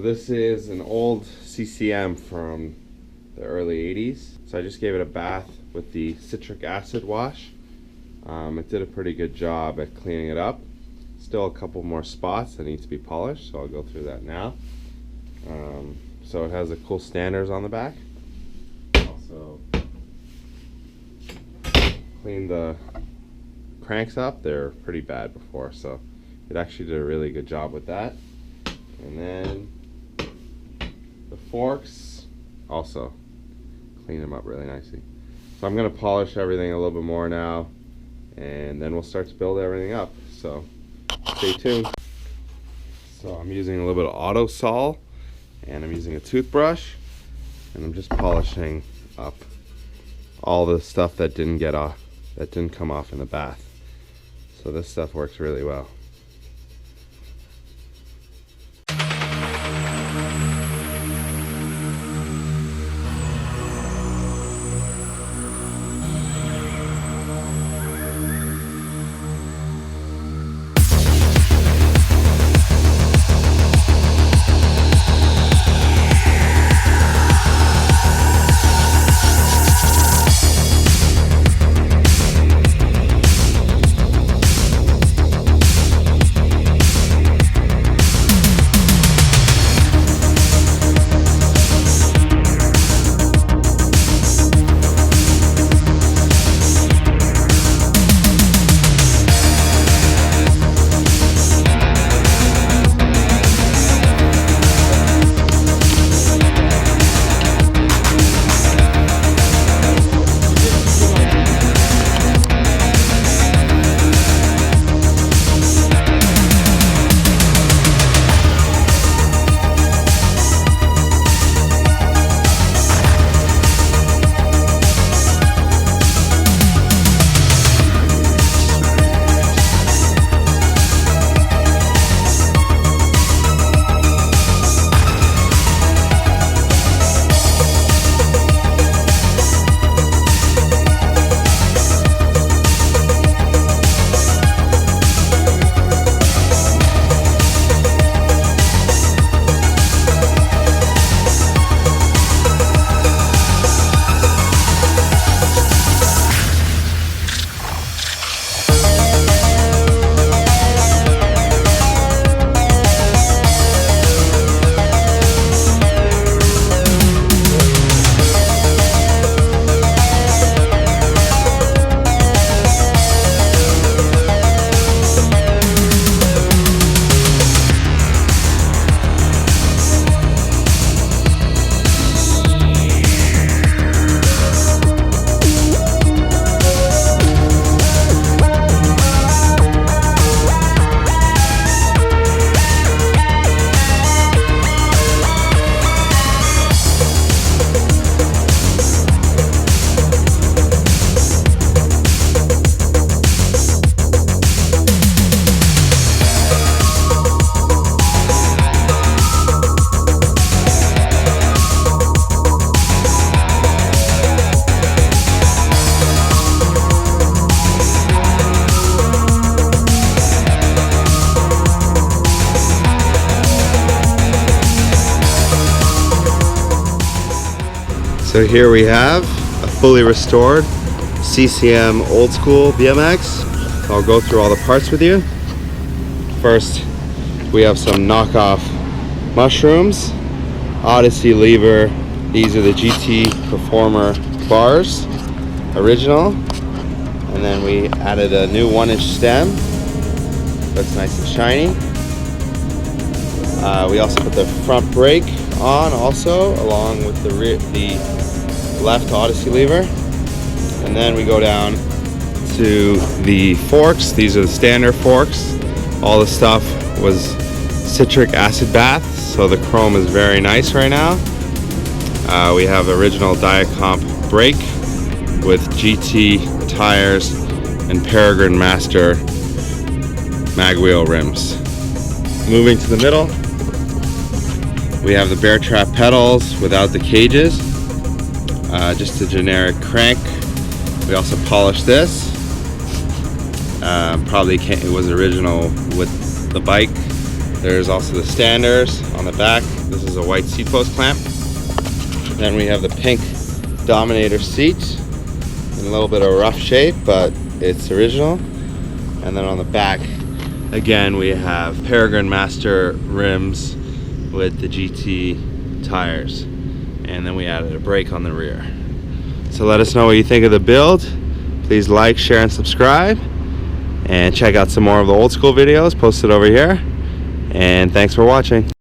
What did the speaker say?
this is an old CCM from the early 80s. So I just gave it a bath with the citric acid wash. It did a pretty good job at cleaning it up. Still a couple more spots that need to be polished, so I'll go through that now. So it has the cool standers on the back. Also cleaned the cranks up. They're pretty bad before, so it actually did a really good job with that. And then the forks, also clean them up really nicely. So I'm going to polish everything a little bit more now, and then we'll start to build everything up. So stay tuned. So I'm using a little bit of auto sol, and I'm using a toothbrush, and I'm just polishing up all the stuff that didn't get off, that didn't come off in the bath. So this stuff works really well. So here we have a fully restored CCM old school BMX. I'll go through all the parts with you. First, we have some knockoff mushrooms, Odyssey lever. These are the GT Performer bars, original. And then we added a new 1-inch stem. Looks nice and shiny. We also put the front brake on also, along with the left Odyssey lever. And then we go down to the forks. These are the standard forks. All the stuff was citric acid bath, so the chrome is very nice right now. We have original Diacomp brake with GT tires and Peregrine Master mag wheel rims. Moving to the middle, we have the Bear Trap pedals without the cages, just a generic crank. We also polished this. It was original with the bike. There's also the standers on the back. This is a white seat post clamp. Then we have the pink Dominator seat in a little bit of rough shape, but it's original. And then on the back, again, we have Peregrine Master rims with the GT tires. And then we added a brake on the rear. So let us know what you think of the build. Please like, share, and subscribe. And check out some more of the old school videos posted over here. And thanks for watching.